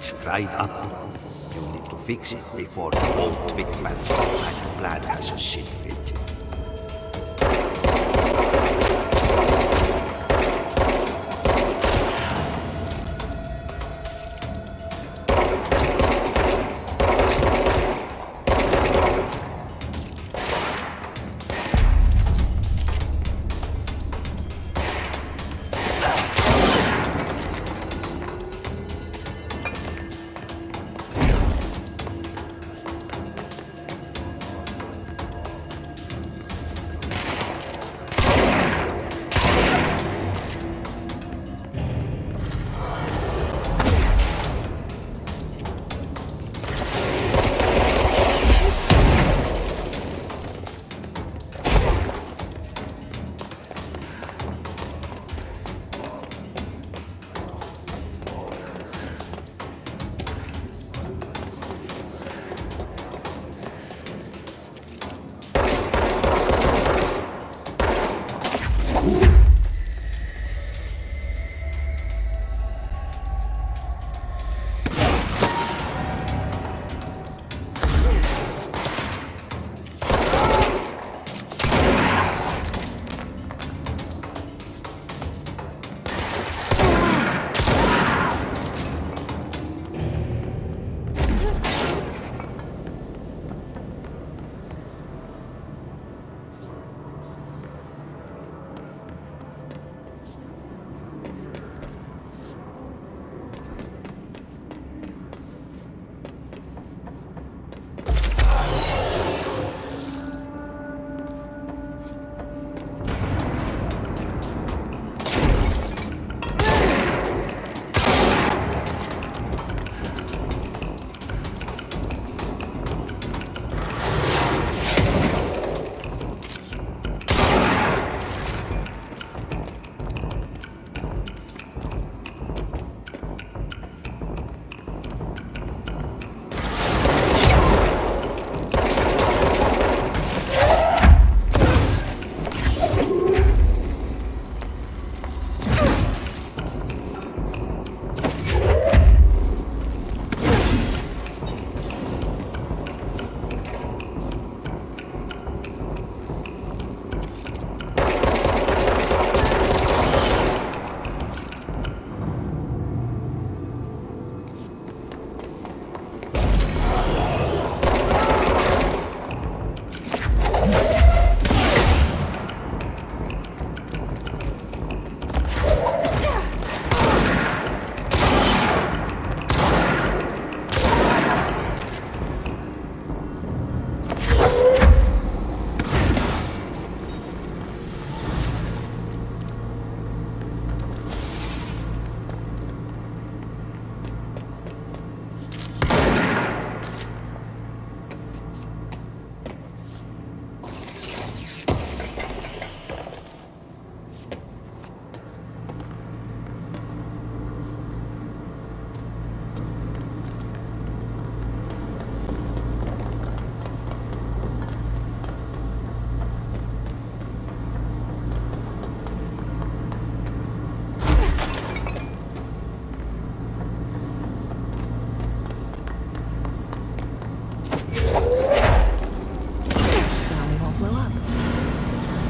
It's fried up. You need to fix it before the old twig bats outside the plant has a shit fit.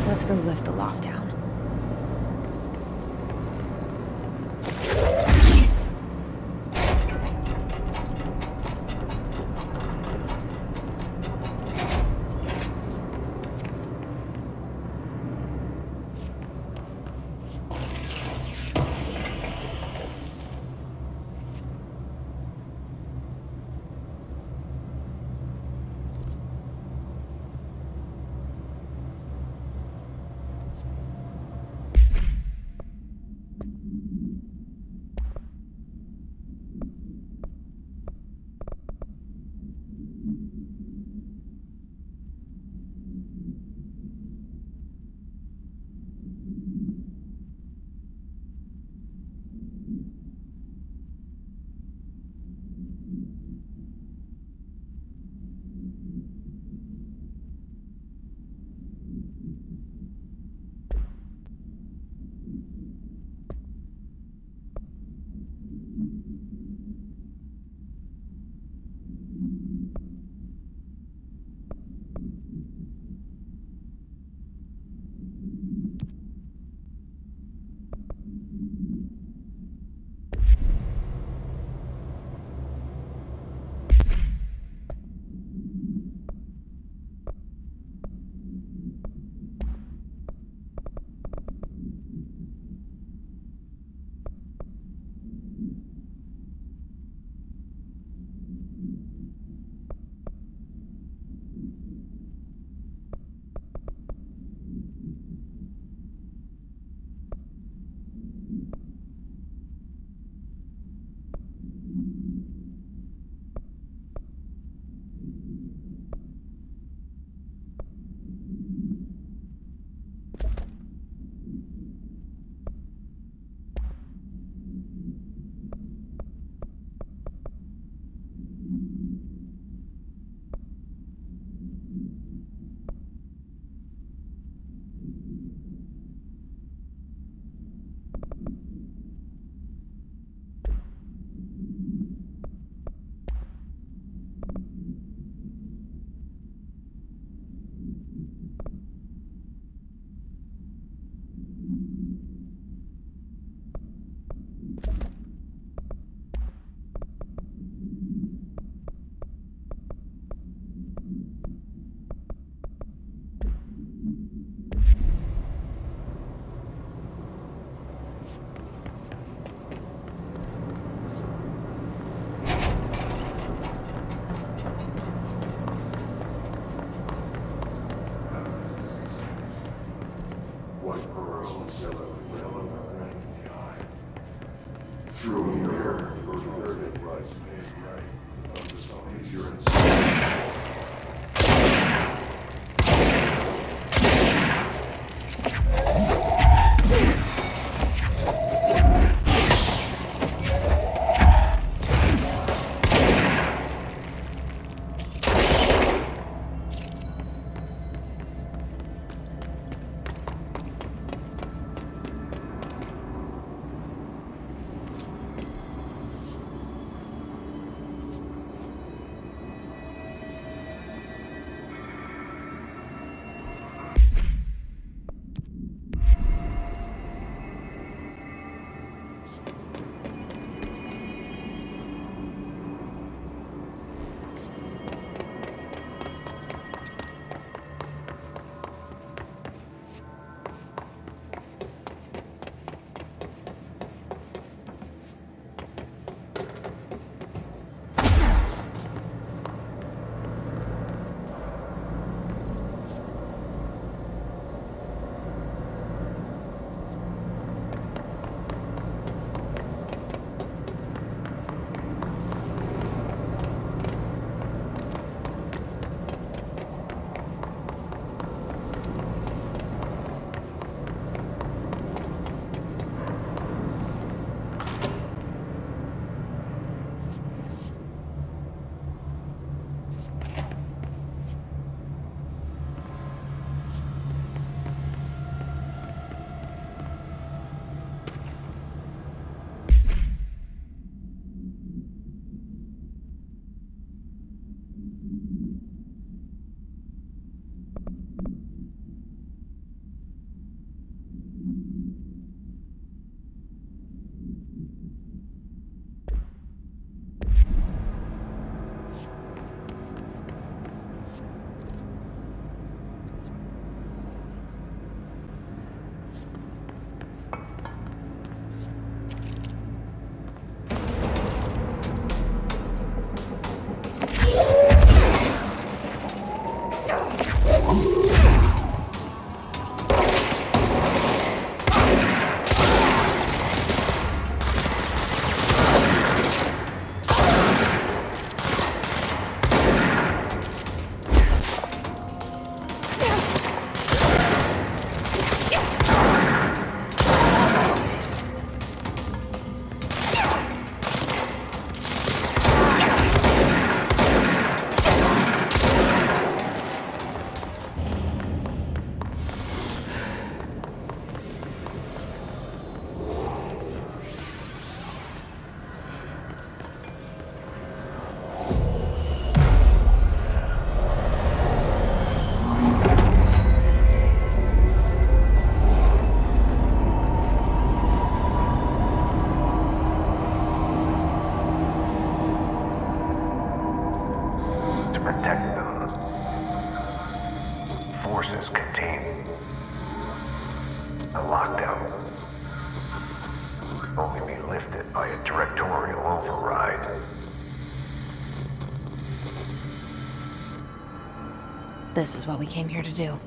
Let's go lift the lockdown. protect them. Forces contain a lockdown. Only be lifted by a directorial override. This is what we came here to do.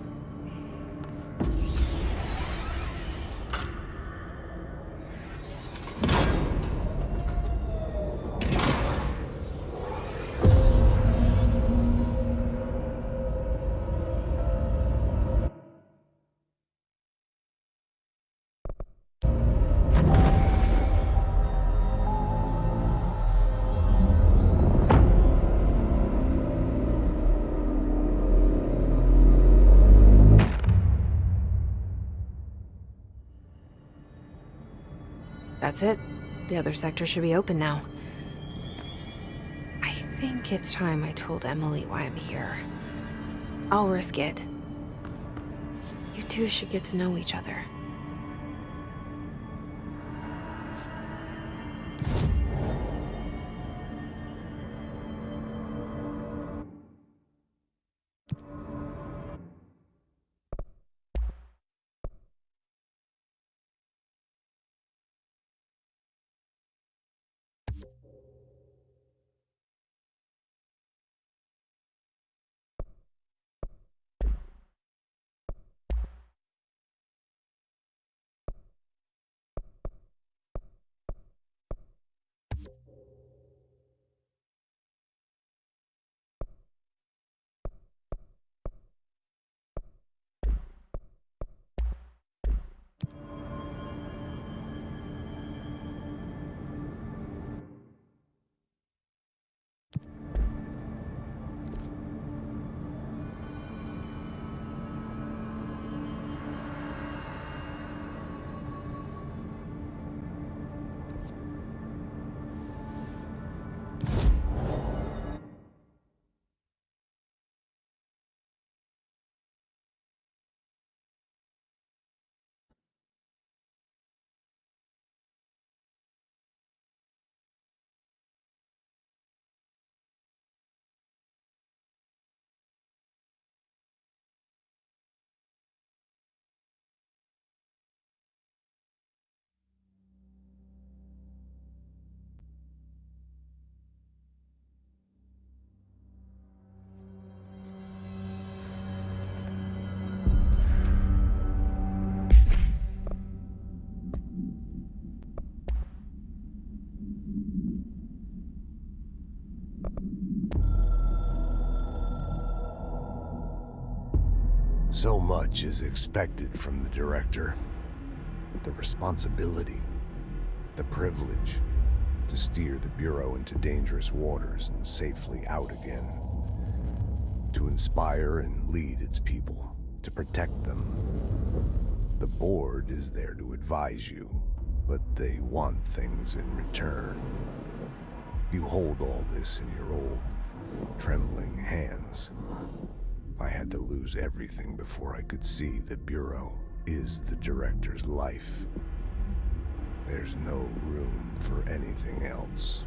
That's it. The other sector should be open now. I think it's time I told Emily why I'm here. I'll risk it. You two should get to know each other. So much is expected from the director. The responsibility, the privilege to steer the Bureau into dangerous waters and safely out again. To inspire and lead its people, to protect them. The board is there to advise you, but they want things in return. You hold all this in your old, trembling hands. I had to lose everything before I could see the Bureau is the director's life. There's no room for anything else.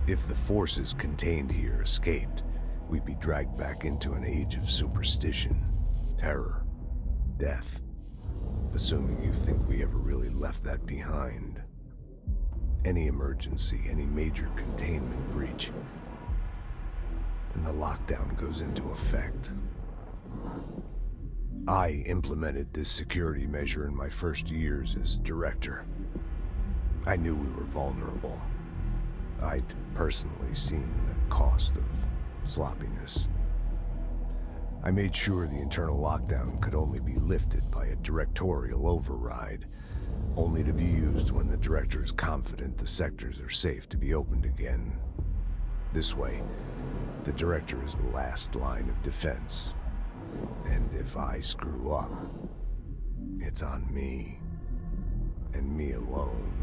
If the forces contained here escaped, we'd be dragged back into an age of superstition, terror, death. Assuming you think we ever really left that behind. Any emergency, any major containment breach, and the lockdown goes into effect. I implemented this security measure in my first years as director. I knew we were vulnerable. I'd personally seen the cost of sloppiness. I made sure the internal lockdown could only be lifted by a directorial override, only to be used when the director is confident the sectors are safe to be opened again. This way, the director is the last line of defense. And if I screw up, it's on me, and me alone.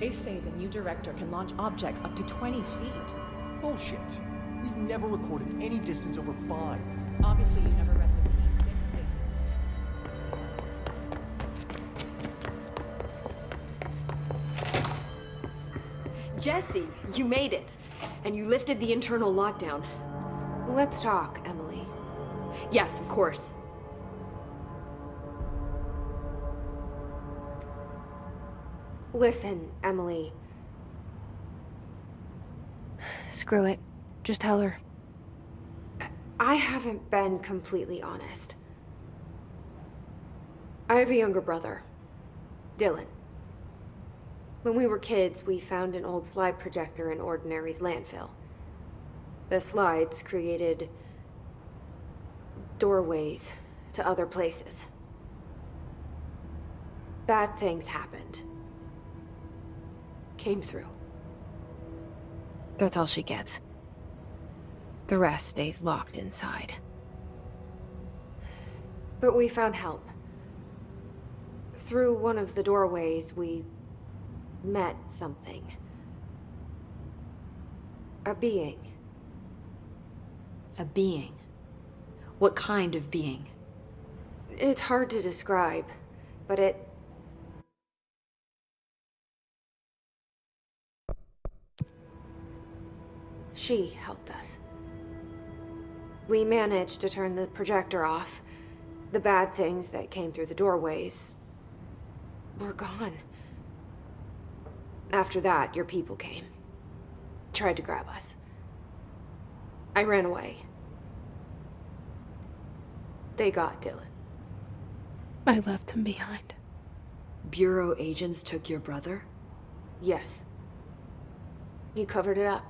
They say the new director can launch objects up to 20 feet. Bullshit. We've never recorded any distance over 5. Obviously, you never read the P6 data. Jesse, you made it. And you lifted the internal lockdown. Let's talk, Emily. Yes, of course. Listen, Emily. Screw it. Just tell her. I haven't been completely honest. I have a younger brother, Dylan. When we were kids, we found an old slide projector in Ordinary's landfill. The slides created doorways to other places. Bad things happened. Came through. That's all she gets. The rest stays locked inside. But we found help. Through one of the doorways, we met something. A being. A being? What kind of being? It's hard to describe, but it... She helped us. We managed to turn the projector off. The bad things that came through the doorways were gone. After that, your people came. Tried to grab us. I ran away. They got Dylan. I left him behind. Bureau agents took your brother? Yes. You covered it up.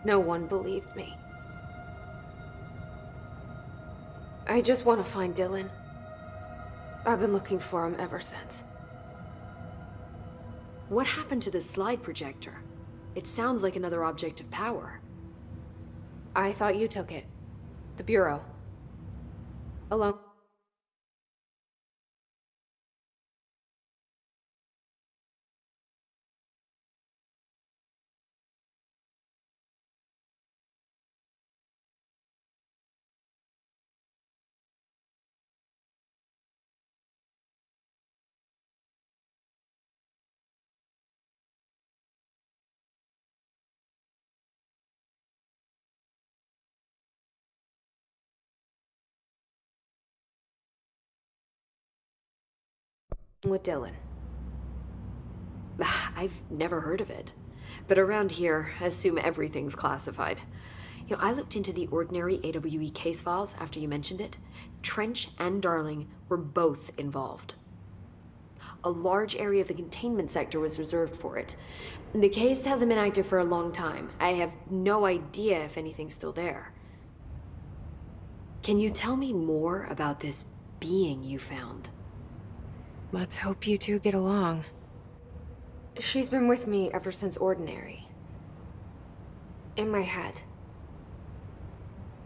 No one believed me. I just want to find Dylan. I've been looking for him ever since. What happened to the slide projector? It sounds like another object of power. I thought you took it. The Bureau. Alone. With Dylan. I've never heard of it. But around here, assume everything's classified. You know, I looked into the ordinary AWE case files after you mentioned it. Trench and Darling were both involved. A large area of the containment sector was reserved for it. The case hasn't been active for a long time. I have no idea if anything's still there. Can you tell me more about this being you found? Let's hope you two get along. She's been with me ever since Ordinary. In my head.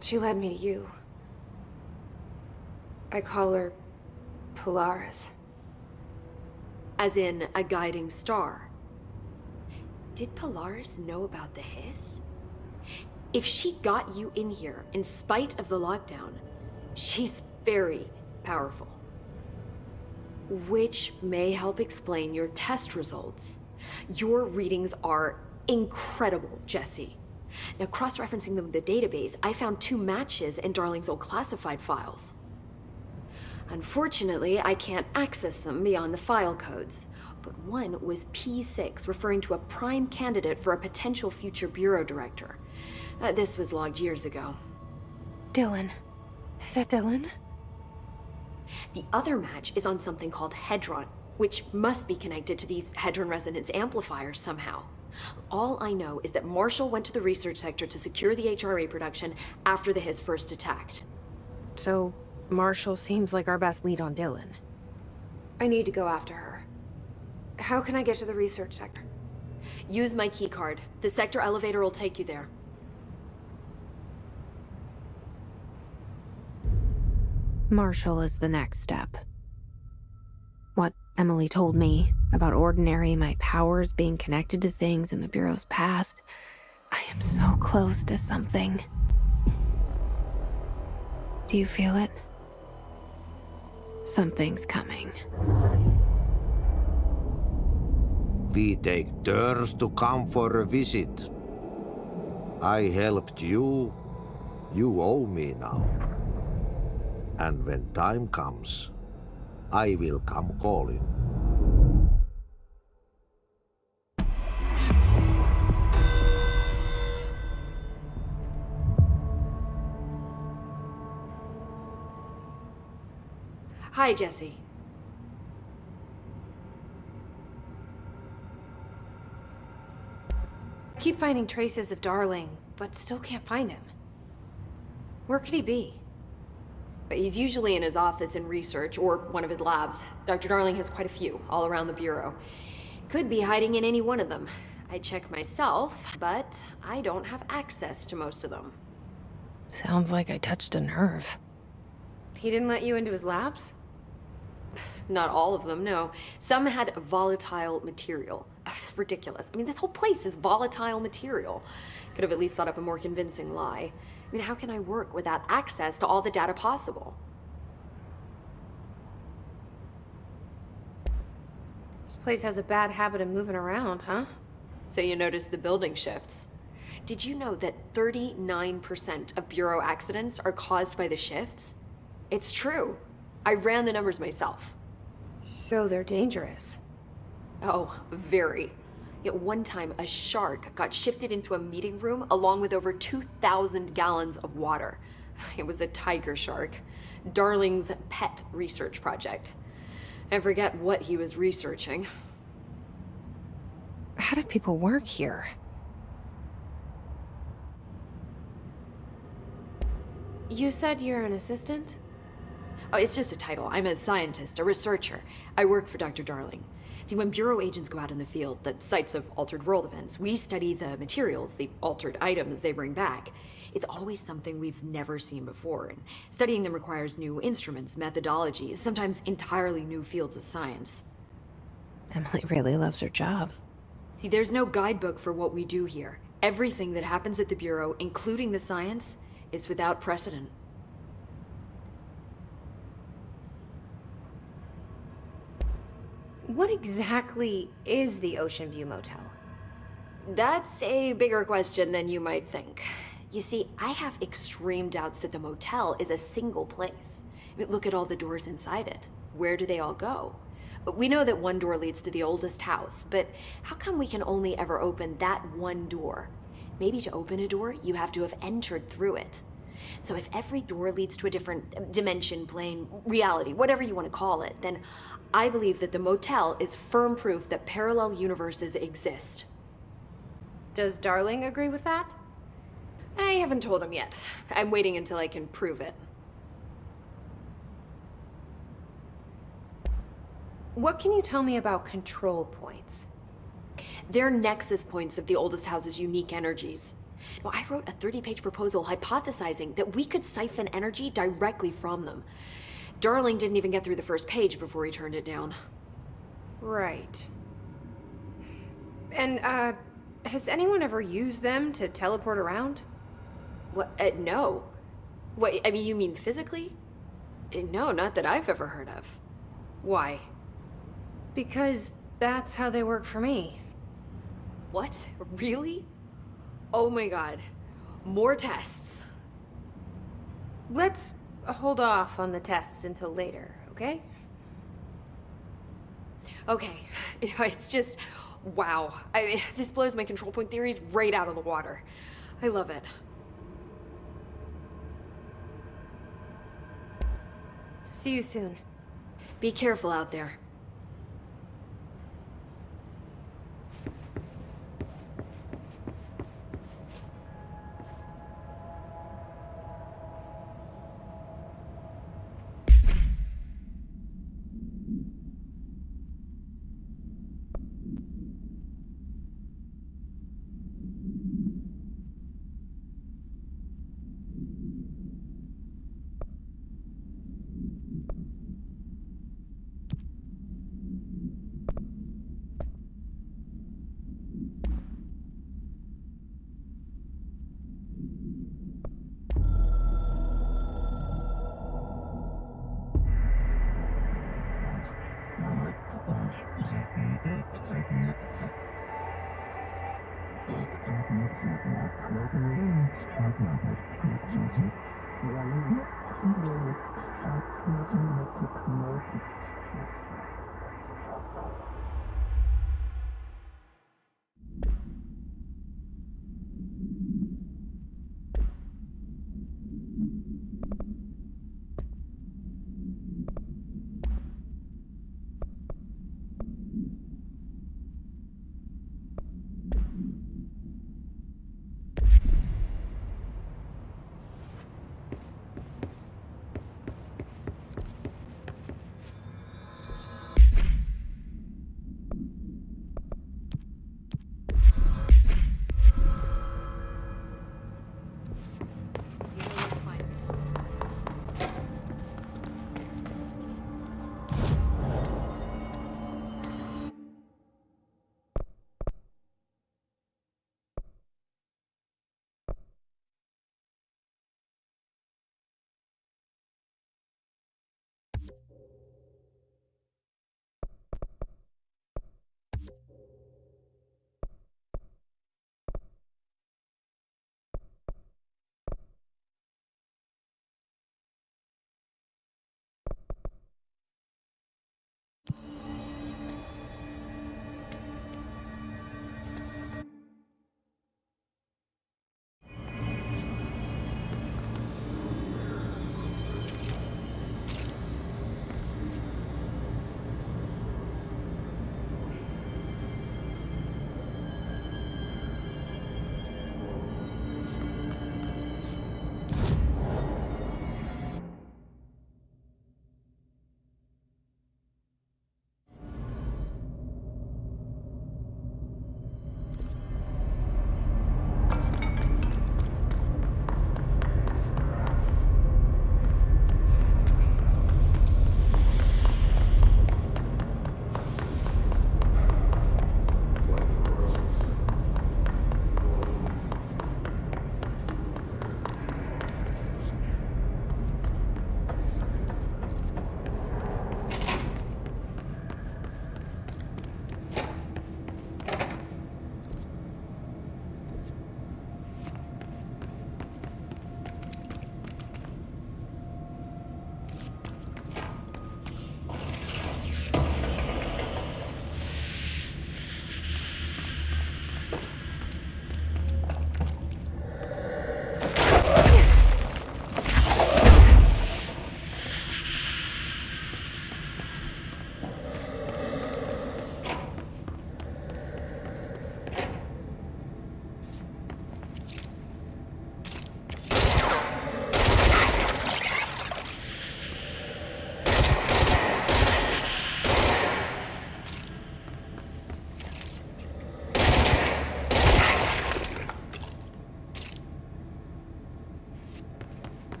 She led me to you. I call her Polaris. As in a guiding star. Did Polaris know about the hiss? If she got you in here in spite of the lockdown, she's very powerful. Which may help explain your test results. Your readings are incredible, Jesse. Now, cross-referencing them with the database, I found 2 matches in Darling's old classified files. Unfortunately, I can't access them beyond the file codes, but one was P6, referring to a prime candidate for a potential future bureau director. This was logged years ago. Dylan. Is that Dylan? The other match is on something called Hedron, which must be connected to these Hedron resonance amplifiers somehow. All I know is that Marshall went to the research sector to secure the HRA production after the Hiss first attacked. So, Marshall seems like our best lead on Dylan. I need to go after her. How can I get to the research sector? Use my keycard. The sector elevator will take you there. Marshall is the next step. What Emily told me about Ordinary, my powers being connected to things in the Bureau's past. I am so close to something. Do you feel it? Something's coming. We take turns to come for a visit. I helped you. You owe me now. And when time comes, I will come calling. Hi, Jesse. I keep finding traces of Darling, but still can't find him. Where could he be? But he's usually in his office in research or one of his labs. Dr. Darling has quite a few all around the Bureau. Could be hiding in any one of them. I check myself, but I don't have access to most of them. Sounds like I touched a nerve. He didn't let you into his labs? Not all of them, no. Some had volatile material. It's ridiculous. I mean, this whole place is volatile material. Could have at least thought up a more convincing lie. I mean, how can I work without access to all the data possible? This place has a bad habit of moving around, huh? So you notice the building shifts. Did you know that 39% of Bureau accidents are caused by the shifts? It's true. I ran the numbers myself. So they're dangerous. Oh, very. At one time, a shark got shifted into a meeting room along with over 2,000 gallons of water. It was a tiger shark. Darling's pet research project. I forget what he was researching. How do people work here? You said you're an assistant? Oh, it's just a title. I'm a scientist, a researcher. I work for Dr. Darling. See, when Bureau agents go out in the field, the sites of altered world events, we study the materials, the altered items they bring back. It's always something we've never seen before, and studying them requires new instruments, methodologies, sometimes entirely new fields of science. Emily really loves her job. See, there's no guidebook for what we do here. Everything that happens at the Bureau, including the science, is without precedent. What exactly is the Ocean View Motel? That's a bigger question than you might think. You see, I have extreme doubts that the motel is a single place. I mean, look at all the doors inside it. Where do they all go? We know that one door leads to the oldest house, but how come we can only ever open that one door? Maybe to open a door, you have to have entered through it. So if every door leads to a different dimension, plane, reality, whatever you want to call it, then I believe that the motel is firm proof that parallel universes exist. Does Darling agree with that? I haven't told him yet. I'm waiting until I can prove it. What can you tell me about control points? They're nexus points of the oldest house's unique energies. Now, I wrote a 30-page proposal hypothesizing that we could siphon energy directly from them. Darling didn't even get through the first page before he turned it down. Right. And, has anyone ever used them to teleport around? What? No. What, I mean, you mean physically? No, not that I've ever heard of. Why? Because that's how they work for me. What? Really? Oh my god. More tests. Let's hold off on the tests until later, okay? Okay. It's just, wow. I mean, this blows my control point theories right out of the water. I love it. See you soon. Be careful out there.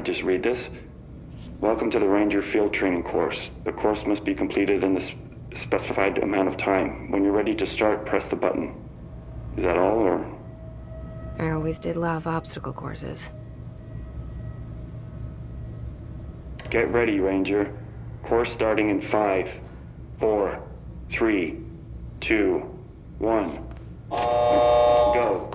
just read this? Welcome to the Ranger Field Training course. The course must be completed in the specified amount of time. When you're ready to start, press the button. Is that all, or? I always did love obstacle courses. Get ready, Ranger. Course starting in 5, 4, 3, 2, 1. Go.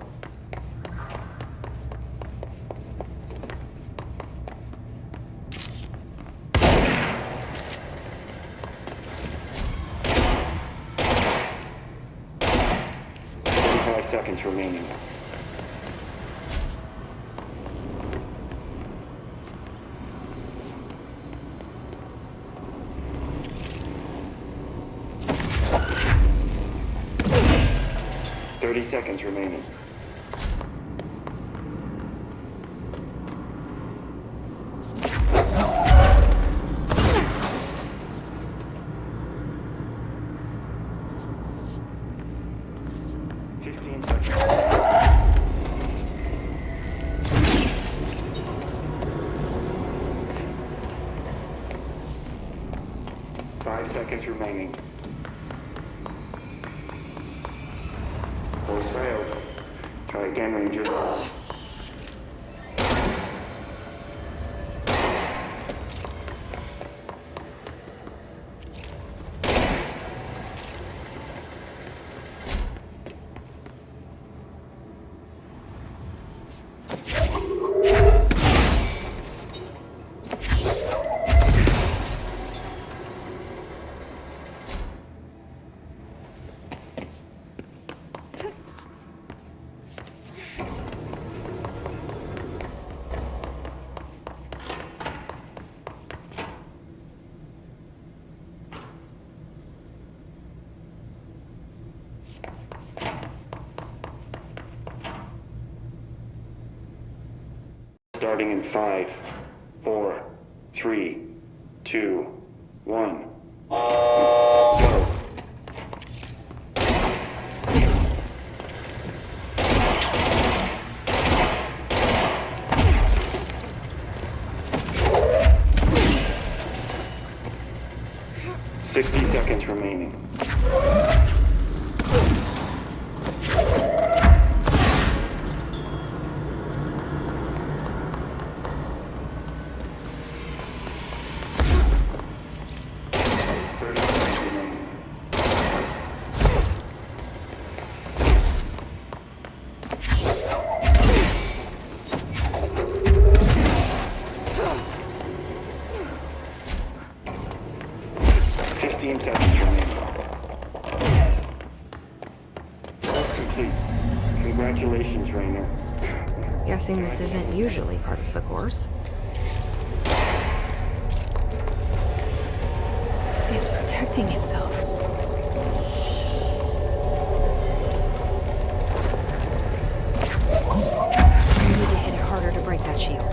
Seconds remaining. Seconds remaining. Seconds remaining. Course failed. Try again, Ranger. Starting in 5, 4, 3, 2, 1. Go. Seconds remaining. Congratulations, Rainer. Guessing this isn't usually part of the course. It's protecting itself. I need to hit it harder to break that shield.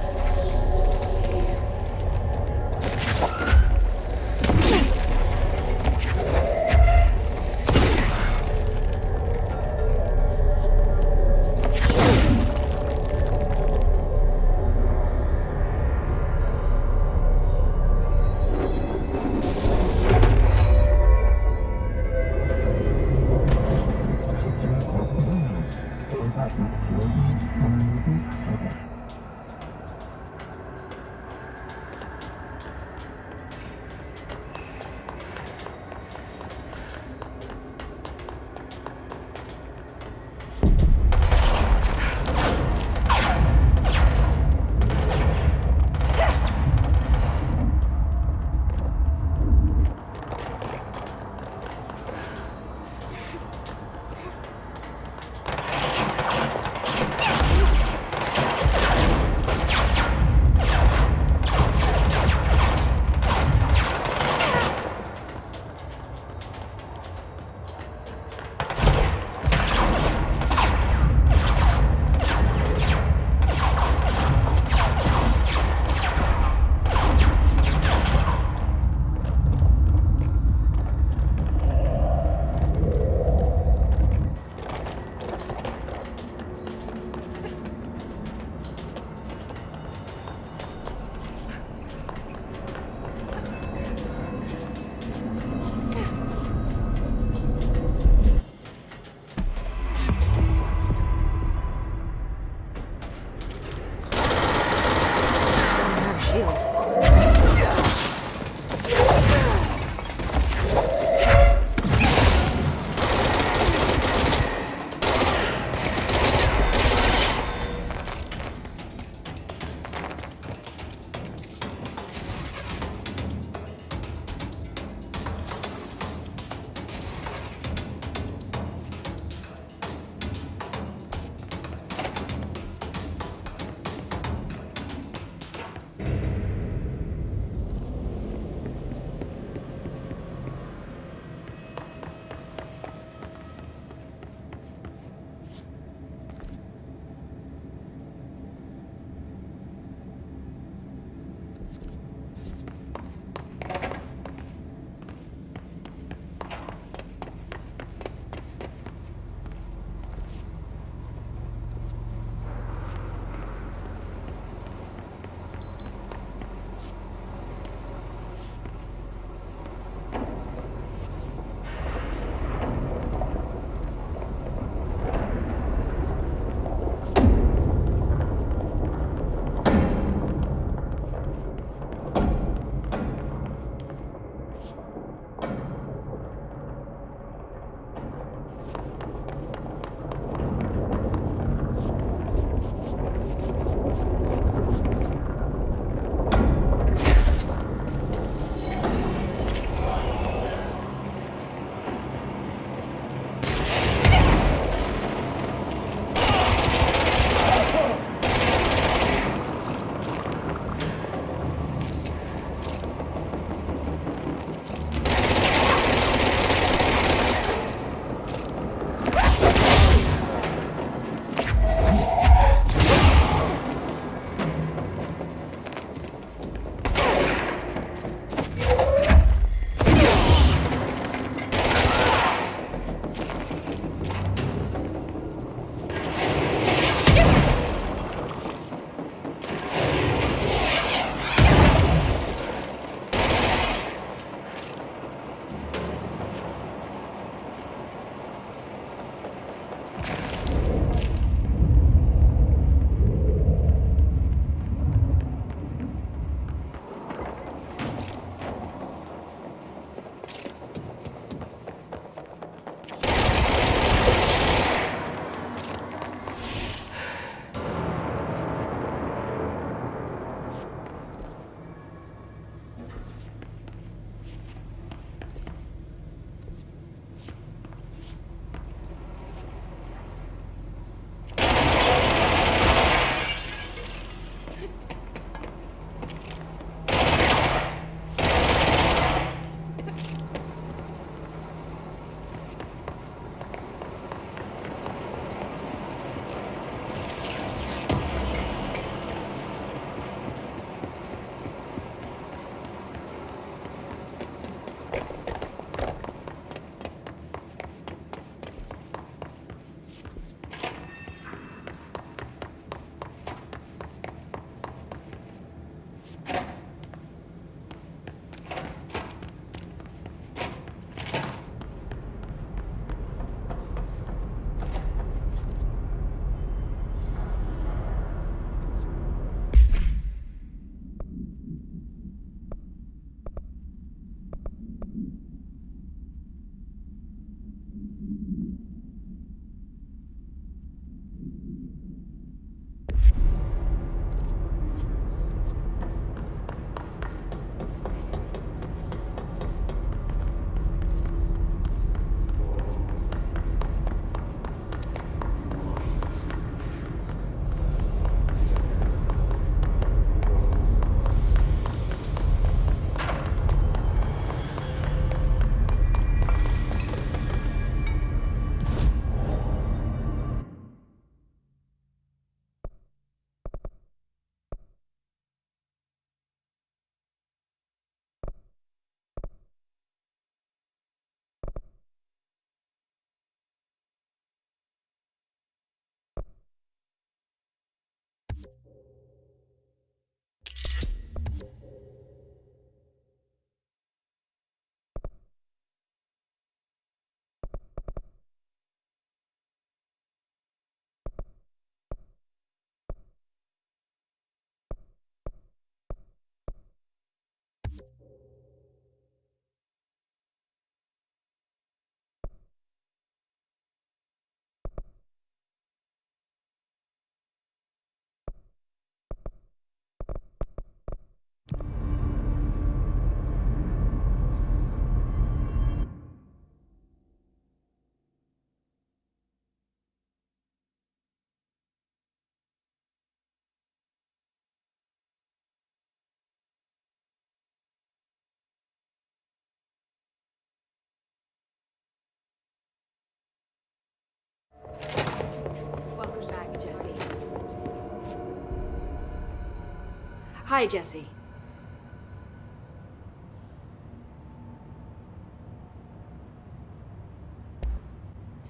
Hi, Jesse.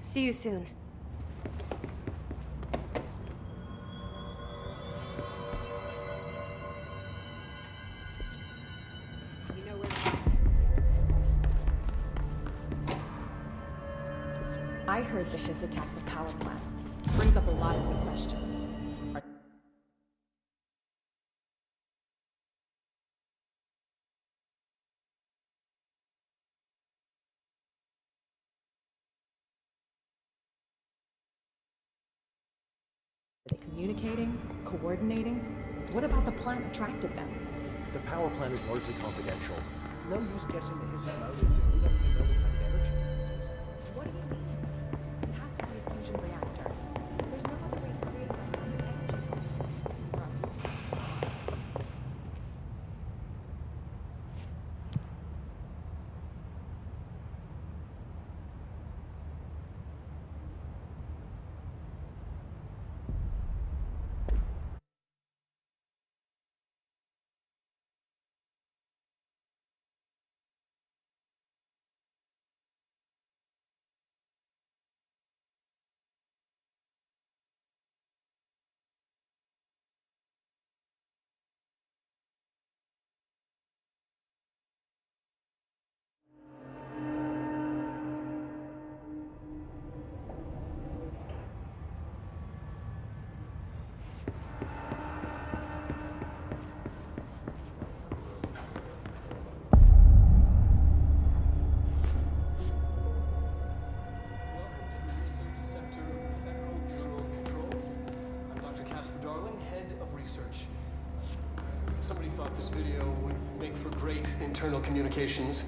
See you soon. I heard the Hiss attacked the power plant. Brings up a lot of new questions. Are they communicating? Coordinating? What about the plant attracted them? The power plant is largely confidential. No use guessing the Hiss's motives if we don't even know what kind of energy it uses. What do you mean? It has to be a fusion reactor. There's no other way to create that kind of energy. Somebody thought this video would make for great internal communications.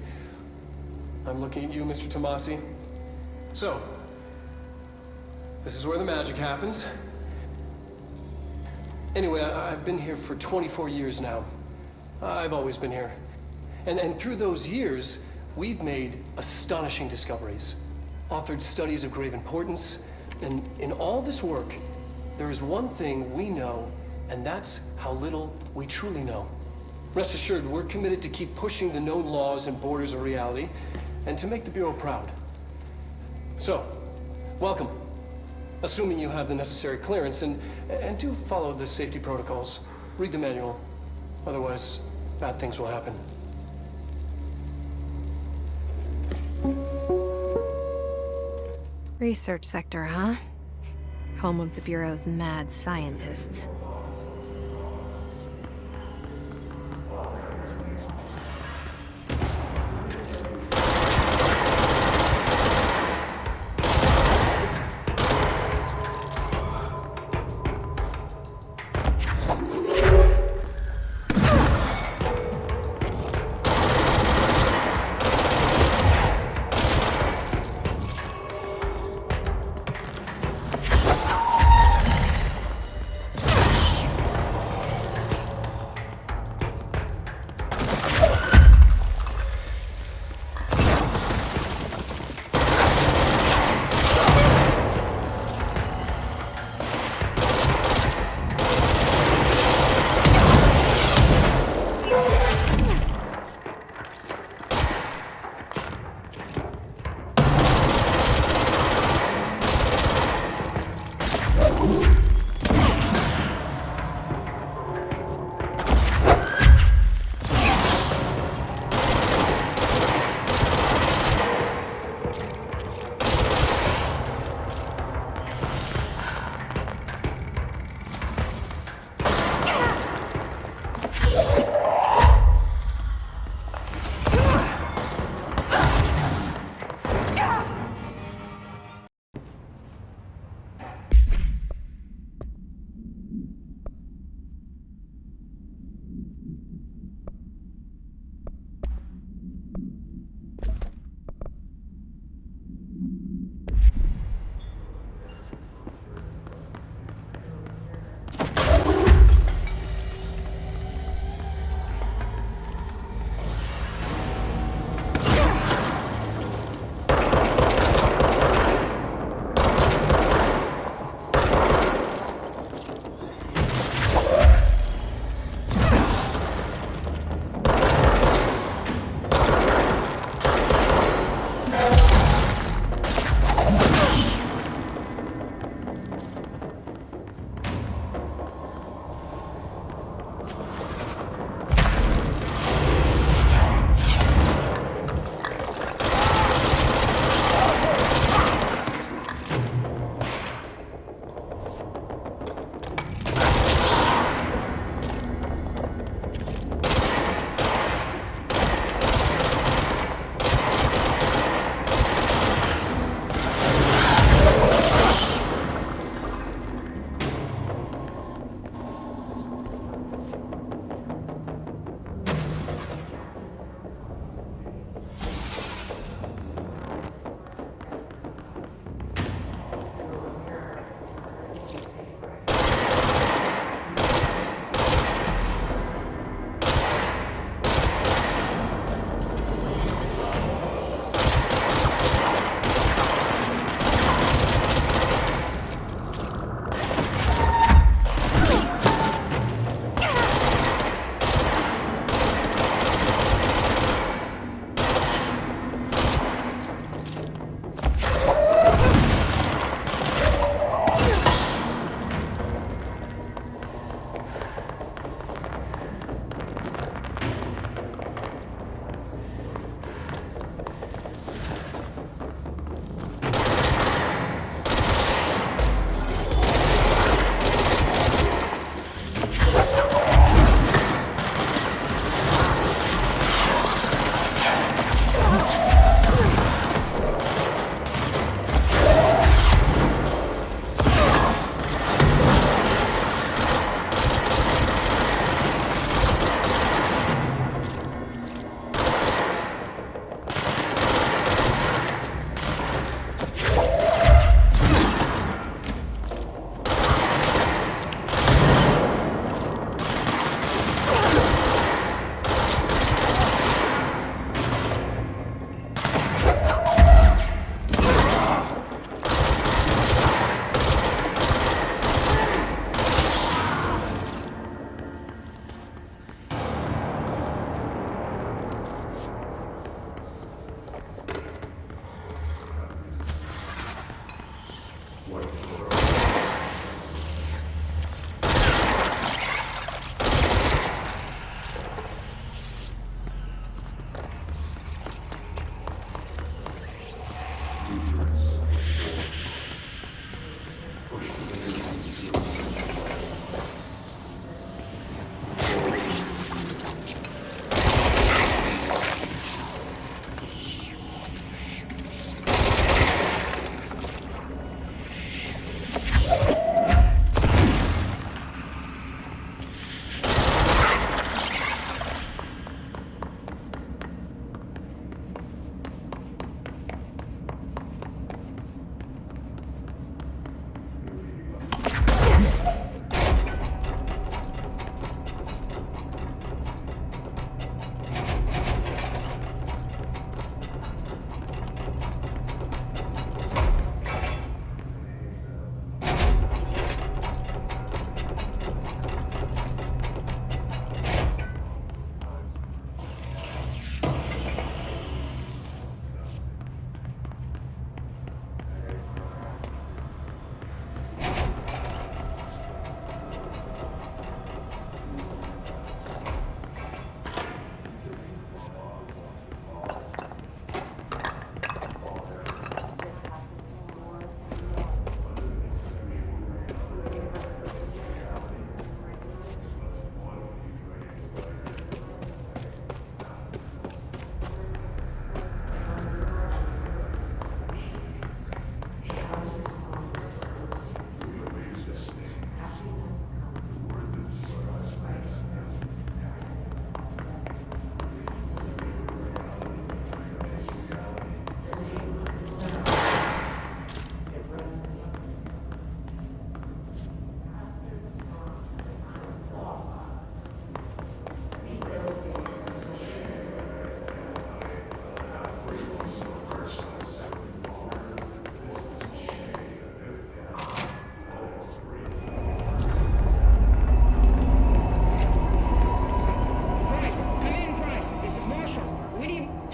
I'm looking at you, Mr. Tomasi. So, this is where the magic happens. Anyway, I've been here for 24 years now. I've always been here. And through those years, we've made astonishing discoveries, authored studies of grave importance, and in all this work, there is one thing we know, and that's how little we truly know. Rest assured, we're committed to keep pushing the known laws and borders of reality, and to make the Bureau proud. So, welcome. Assuming you have the necessary clearance, and do follow the safety protocols. Read the manual. Otherwise, bad things will happen. Research sector, huh? Home of the Bureau's mad scientists.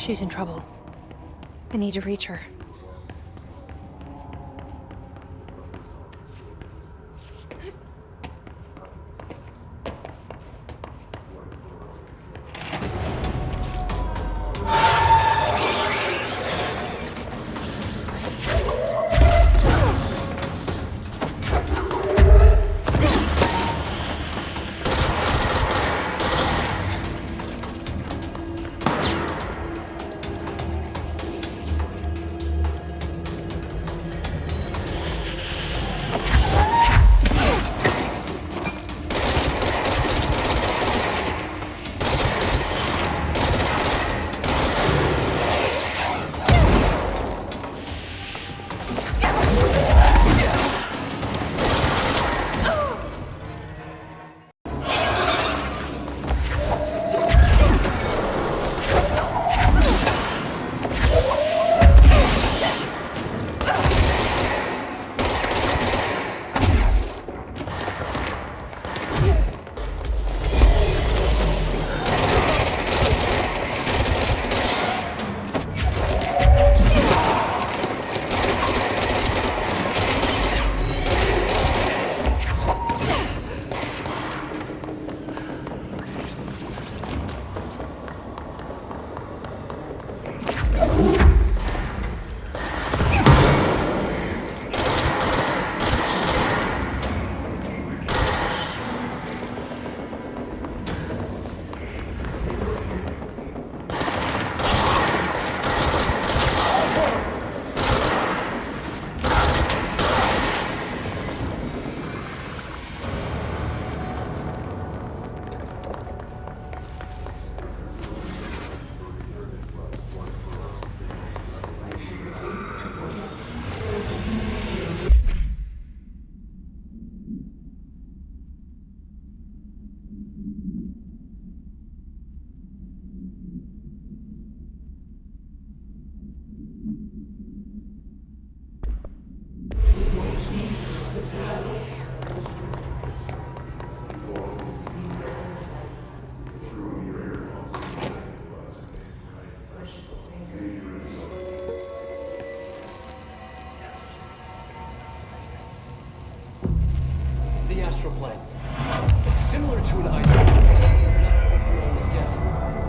She's in trouble. I need to reach her. The astral plane. Similar to an ice cream. It's not what the Bureau always gets.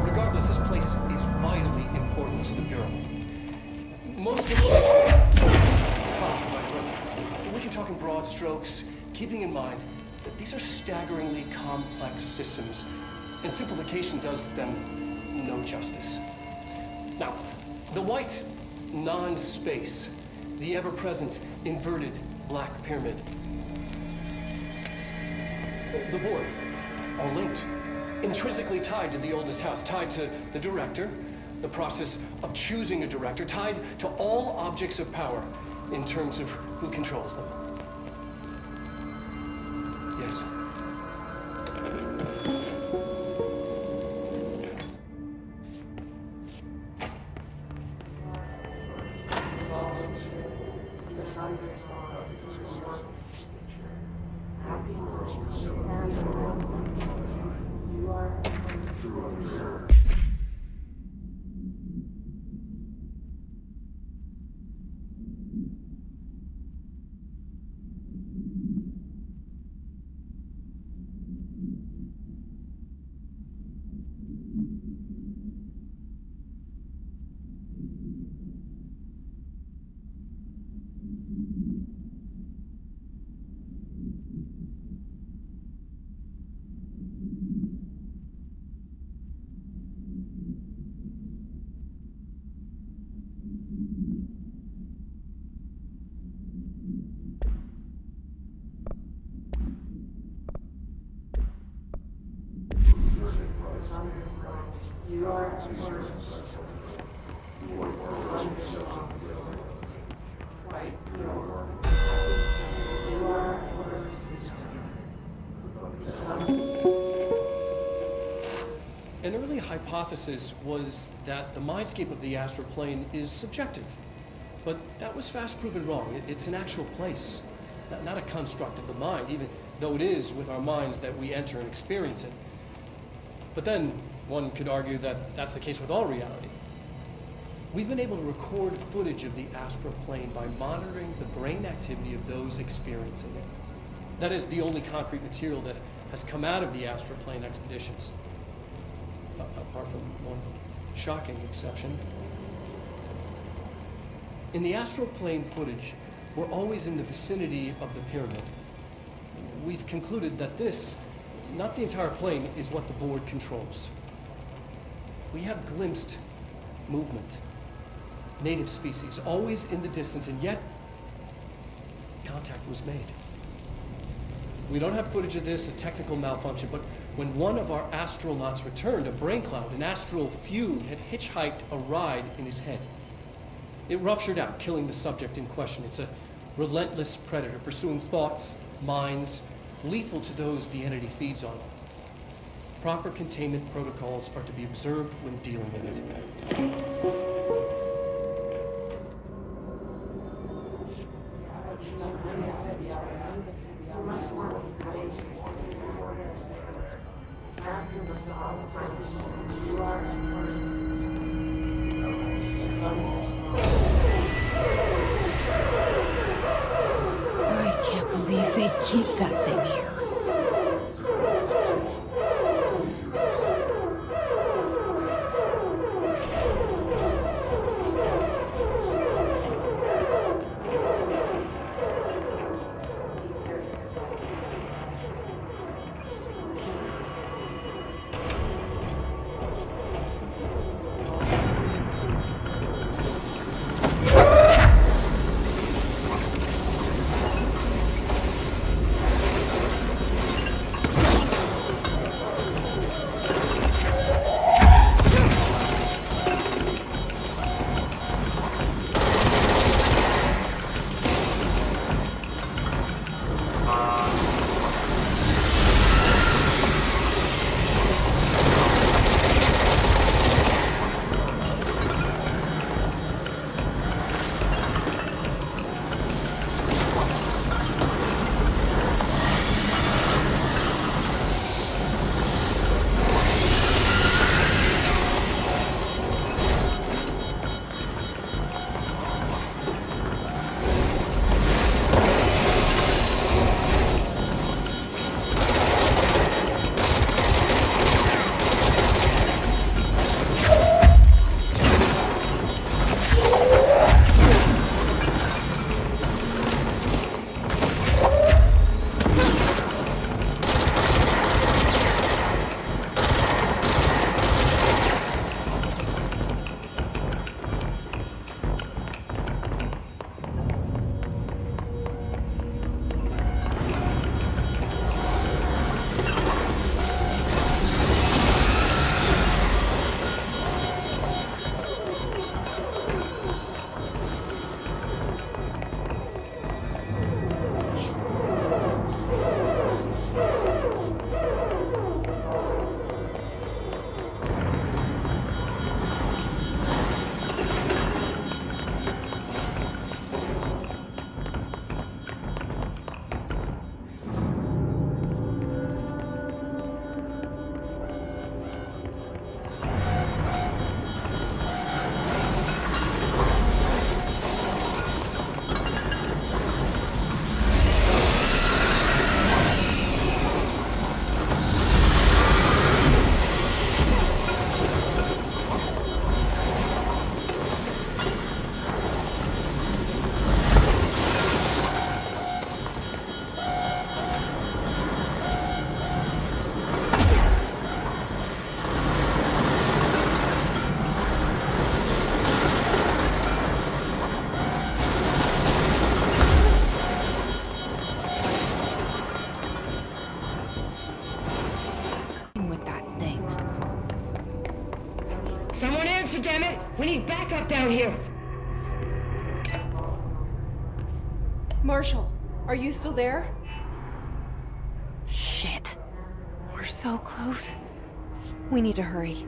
Regardless, this place is vitally important to the Bureau. Most of it is classified, but we can talk in broad strokes, keeping in mind that these are staggeringly complex systems, and simplification does them no justice. Now, the white non-space, the ever-present inverted black pyramid, the board, are linked, intrinsically tied to the oldest house, tied to the director, the process of choosing a director, tied to all objects of power in terms of who controls them. Yes. An early hypothesis was that the mindscape of the astral plane is subjective. But that was fast proven wrong. It's an actual place, not a construct of the mind, even though it is with our minds that we enter and experience it. But then one could argue that that's the case with all reality. We've been able to record footage of the astral plane by monitoring the brain activity of those experiencing it. That is the only concrete material that has come out of the astral plane expeditions. Apart from one shocking exception. In the astral plane footage, we're always in the vicinity of the pyramid. We've concluded that this, not the entire plane, is what the board controls. We have glimpsed movement, native species, always in the distance, and yet contact was made. We don't have footage of this, a technical malfunction, but when one of our astronauts returned, a brain cloud, an astral fugue, had hitchhiked a ride in his head. It ruptured out, killing the subject in question. It's a relentless predator, pursuing thoughts, minds, lethal to those the entity feeds on. Proper containment protocols are to be observed when dealing with it. I can't believe they keep that thing here. Someone answer, damn it! We need backup down here! Marshall, are you still there? Shit. We're so close. We need to hurry.